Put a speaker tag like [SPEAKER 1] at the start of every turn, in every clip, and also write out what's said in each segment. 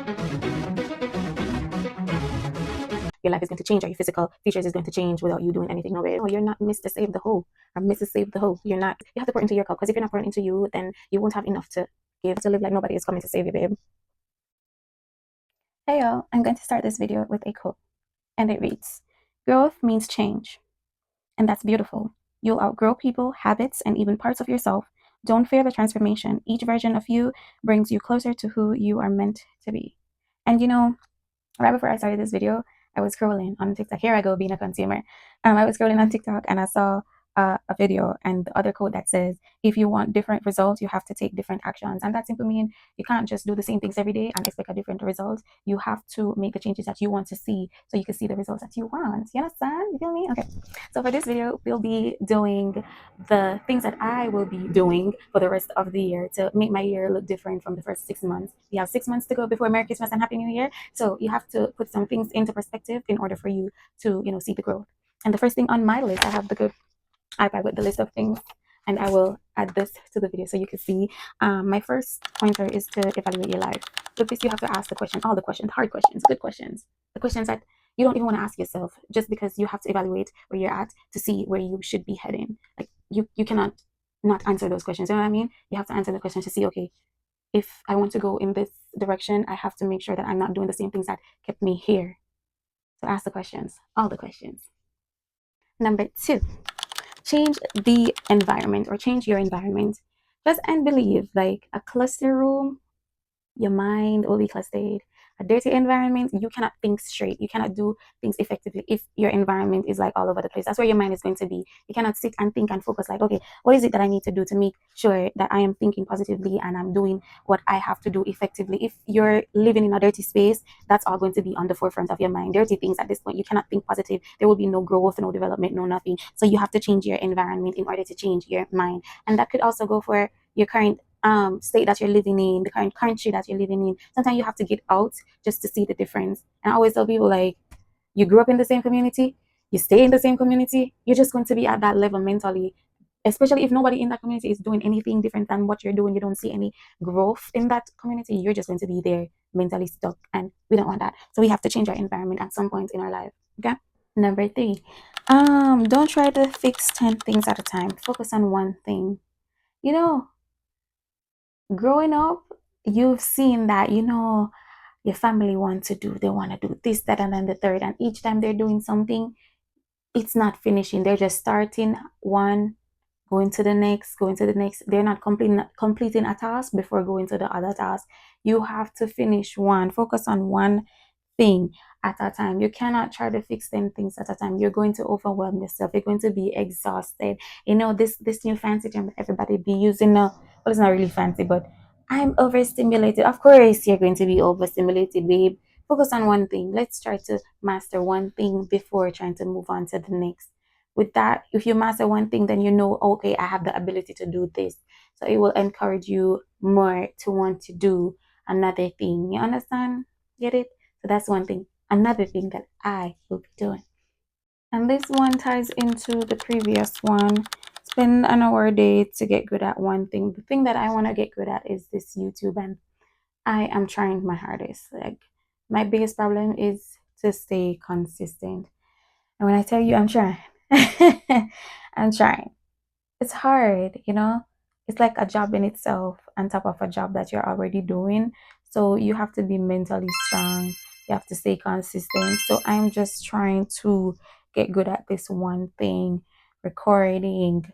[SPEAKER 1] Your life is going to change, or your physical features is going to change without you doing anything. No way. No, you're not Mr. Save the Hoe or Mrs. Save the Hoe. You're not. You have to pour into your cup, because if you're not pouring into you, then you won't have enough to give, to live like nobody is coming to save you, babe. Hey y'all, I'm going to start this video with a quote, and it reads, "Growth means change, and that's beautiful. You'll outgrow people, habits, and even parts of yourself. Don't fear the transformation. Each version of you brings you closer to who you are meant to be." And right before I started this video, I was scrolling on TikTok. Here I go being a consumer. I was scrolling on TikTok and I saw a video and the other quote that says, "If you want different results, you have to take different actions." And that simply means you can't just do the same things every day and expect a different result. You have to make the changes that you want to see so you can see the results that you want. You understand? You feel me? Okay. So for this video, we'll be doing the things that I will be doing for the rest of the year to make my year look different from the first 6 months. We have 6 months to go before Merry Christmas and Happy New Year. So you have to put some things into perspective in order for you to, see the growth. And the first thing on my list, I have the good iPad with the list of things, and I will add this to the video so you can see. My first pointer is to evaluate your life. With this, you have to ask the question, all the questions, hard questions, good questions, the questions that you don't even want to ask yourself, just because you have to evaluate where you're at to see where you should be heading. Like you cannot not answer those questions. You know what I mean? You have to answer the questions to see, okay, if I want to go in this direction, I have to make sure that I'm not doing the same things that kept me here. So ask the questions, all the questions. Number two, change the environment, or change your environment. Just and believe, like a cluster room, your mind will be clustered. A dirty environment, you cannot think straight. You cannot do things effectively if your environment is like all over the place. That's where your mind is going to be. You cannot sit and think and focus like, okay, what is it that I need to do to make sure that I am thinking positively and I'm doing what I have to do effectively? If you're living in a dirty space, that's all going to be on the forefront of your mind. Dirty things at this point, you cannot think positive. There will be no growth, no development, no nothing. So you have to change your environment in order to change your mind. And that could also go for your current state that you're living in, the current country that you're living in. Sometimes you have to get out just to see the difference. And I always tell people, like, you grew up in the same community, you stay in the same community, you're just going to be at that level mentally. Especially if nobody in that community is doing anything different than what you're doing, you don't see any growth in that community, you're just going to be there mentally stuck. And we don't want that. So we have to change our environment at some point in our life. Okay. Number three, don't try to fix 10 things at a time. Focus on one thing. You know, growing up, you've seen that, your family wants to do, they want to do this, that, and then the third. And each time they're doing something, it's not finishing. They're just starting one, going to the next, going to the next. They're not completing a task before going to the other task. You have to finish one, focus on one thing at a time. You cannot try to fix 10 things at a time. You're going to overwhelm yourself. You're going to be exhausted. This new fancy term that everybody be using now. Well, it's not really fancy, but I'm overstimulated. Of course, you're going to be overstimulated, babe. Focus on one thing. Let's try to master one thing before trying to move on to the next. With that, if you master one thing, then you know, okay, I have the ability to do this. So it will encourage you more to want to do another thing. You understand? Get it? So that's one thing. Another thing that I will be doing. And this one ties into the previous one. Spend an hour a day to get good at one thing. The thing that I want to get good at is this YouTube, and I am trying my hardest. Like, my biggest problem is to stay consistent. And when I tell you I'm trying, I'm trying. It's hard, It's like a job in itself on top of a job that you're already doing. So you have to be mentally strong. You have to stay consistent. So I'm just trying to get good at this one thing: recording,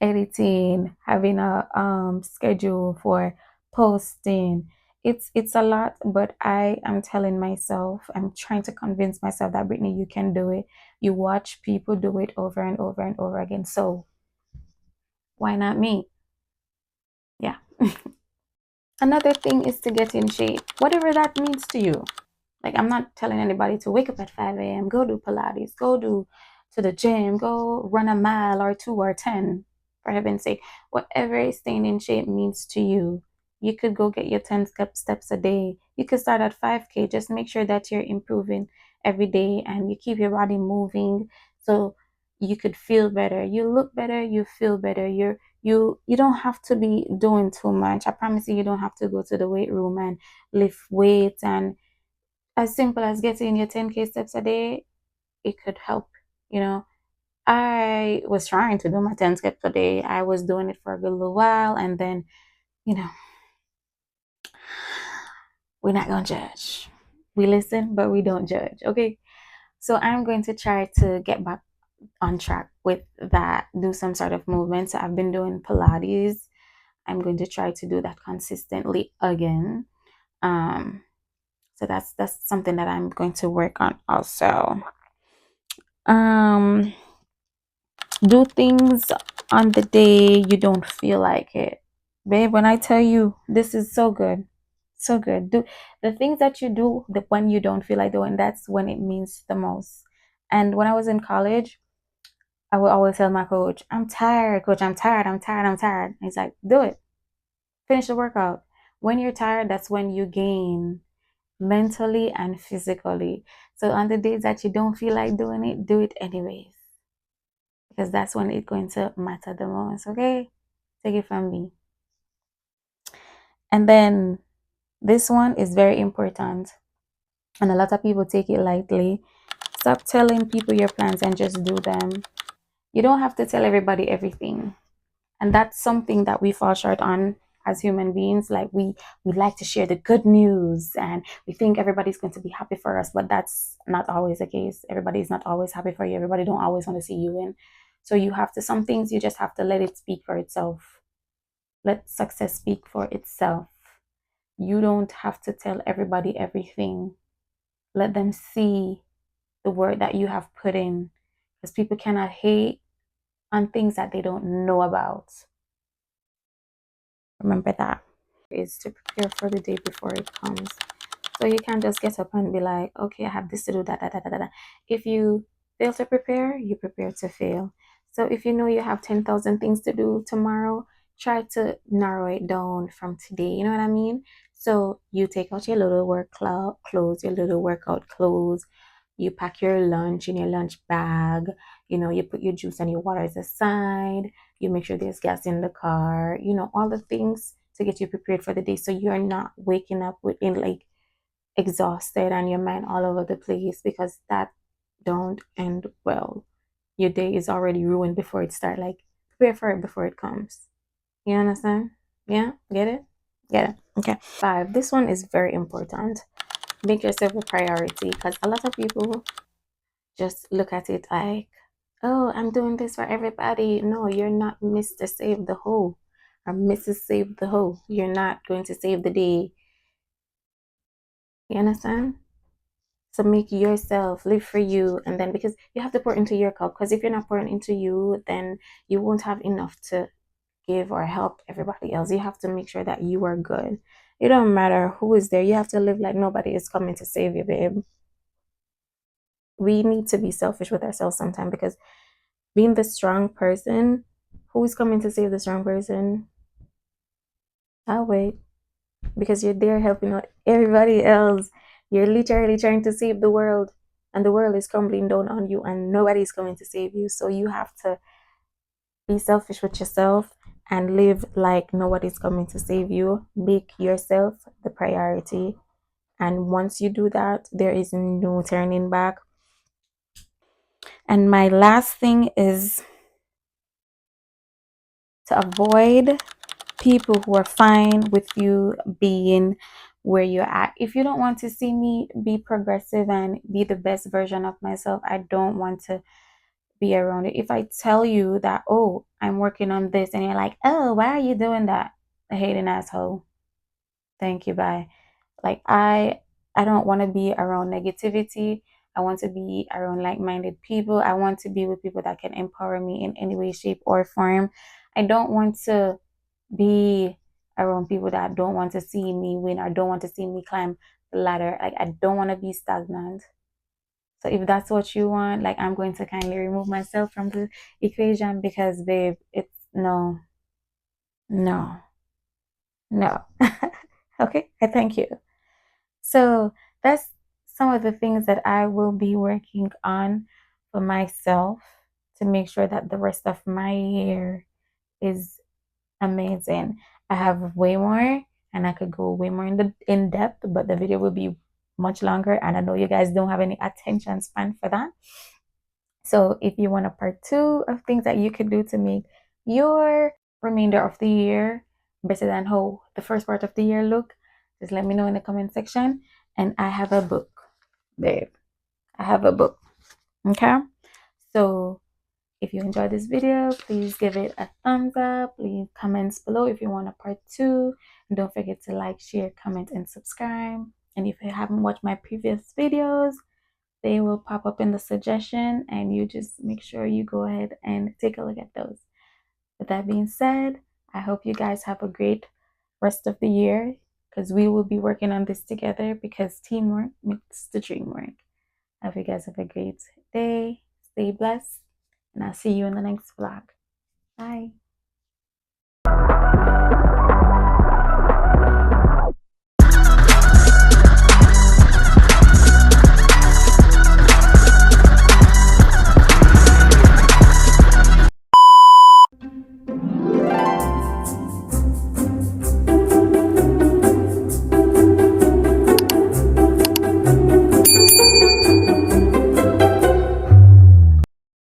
[SPEAKER 1] editing, having a schedule for posting. It's a lot, but I am telling myself, I'm trying to convince myself that, Brittany, you can do it. You watch people do it over and over and over again. So why not me? Yeah. Another thing is to get in shape, whatever that means to you. Like, I'm not telling anybody to wake up at 5 a.m., go do Pilates, go to the gym, go run a mile or two or 10, for heaven's sake. Whatever staying in shape means to you. You could go get your 10 steps a day. You could start at 5K. Just make sure that you're improving every day and you keep your body moving so you could feel better. You look better, you feel better. You don't have to be doing too much. I promise you, you don't have to go to the weight room and lift weights. And as simple as getting your 10K steps a day, it could help. You know, I was trying to do my 10 steps a day. I was doing it for a good little while, and then, you know, we're not gonna judge. We listen, but we don't judge. Okay. So I'm going to try to get back on track with that, do some sort of movement. So I've been doing Pilates. I'm going to try to do that consistently again. Um, so that's something that I'm going to work on also. Um, do things on the day you don't feel like it. Babe, when I tell you this is so good, so good. Do the things that you do when you don't feel like doing, that's when it means the most. And when I was in college, I would always tell my coach, I'm tired, coach, I'm tired, I'm tired, I'm tired. And he's like, do it. Finish the workout. When you're tired, that's when you gain mentally and physically. So on the days that you don't feel like doing it, do it anyways. Because that's when it's going to matter the most. Okay? Take it from me. And then this one is very important. And a lot of people take it lightly. Stop telling people your plans and just do them. You don't have to tell everybody everything. And that's something that we fall short on as human beings. Like we like to share the good news, and we think everybody's going to be happy for us, but that's not always the case. Everybody's not always happy for you. Everybody don't always want to see you win. So you have to, some things you just have to let it speak for itself. Let success speak for itself. You don't have to tell everybody everything. Let them see the work that you have put in, because people cannot hate on things that they don't know about. Remember that is to prepare for the day before it comes. So you can't just get up and be like, okay, I have this to do, da. If you fail to prepare, you prepare to fail. So if you know you have 10,000 things to do tomorrow, try to narrow it down from today. You know what I mean? So you take out your little work clothes, your little workout clothes, you pack your lunch in your lunch bag, you put your juice and your waters aside, you make sure there's gas in the car, all the things to get you prepared for the day, so you're not waking up within like exhausted and your mind all over the place, because that don't end well. Your day is already ruined before it starts. Like, prepare for it before it comes. You understand? Yeah, get it? Get it. Okay. 5, this one is very important. Make yourself a priority, because a lot of people just look at it like, oh, I'm doing this for everybody. No, you're not Mr. Save the Hoe or Mrs. Save the Hoe. You're not going to save the day. You understand? So make yourself, live for you, and then, because you have to pour into your cup. Because if you're not pouring into you, then you won't have enough to give or help everybody else. You have to make sure that you are good. It don't matter who is there. You have to live like nobody is coming to save you, babe. We need to be selfish with ourselves sometimes, because being the strong person, who's coming to save the strong person? I'll wait, because you're there helping out everybody else. You're literally trying to save the world, and the world is crumbling down on you, and nobody's coming to save you. So you have to be selfish with yourself and live like nobody's coming to save you. Make yourself the priority. And once you do that, there is no turning back. And my last thing is to avoid people who are fine with you being where you're at. If you don't want to see me be progressive and be the best version of myself, I don't want to be around it. If I tell you that, oh, I'm working on this, and you're like, oh, why are you doing that? I hate an asshole. Thank you, bye. Like, I don't want to be around negativity. I want to be around like-minded people. I want to be with people that can empower me in any way, shape, or form. I don't want to be around people that don't want to see me win or don't want to see me climb the ladder. Like, I don't want to be stagnant. So if that's what you want, like, I'm going to kindly remove myself from the equation, because babe, it's no, no, no. Okay, I thank you. So that's some of the things that I will be working on for myself, to make sure that the rest of my year is amazing. I have way more and I could go way more in depth, but the video will be much longer and I know you guys don't have any attention span for that. So if you want a part 2 of things that you could do to make your remainder of the year better than how the first part of the year look, just let me know in the comment section. And I have a book, babe. I have a book. Okay. So if you enjoyed this video, please give it a thumbs up. Leave comments below if you want a part 2. And don't forget to like, share, comment, and subscribe. And if you haven't watched my previous videos, they will pop up in the suggestion and you just make sure you go ahead and take a look at those. With that being said, I hope you guys have a great rest of the year because we will be working on this together because teamwork makes the dream work. I hope you guys have a great day. Stay blessed and I'll see you in the next vlog. Bye.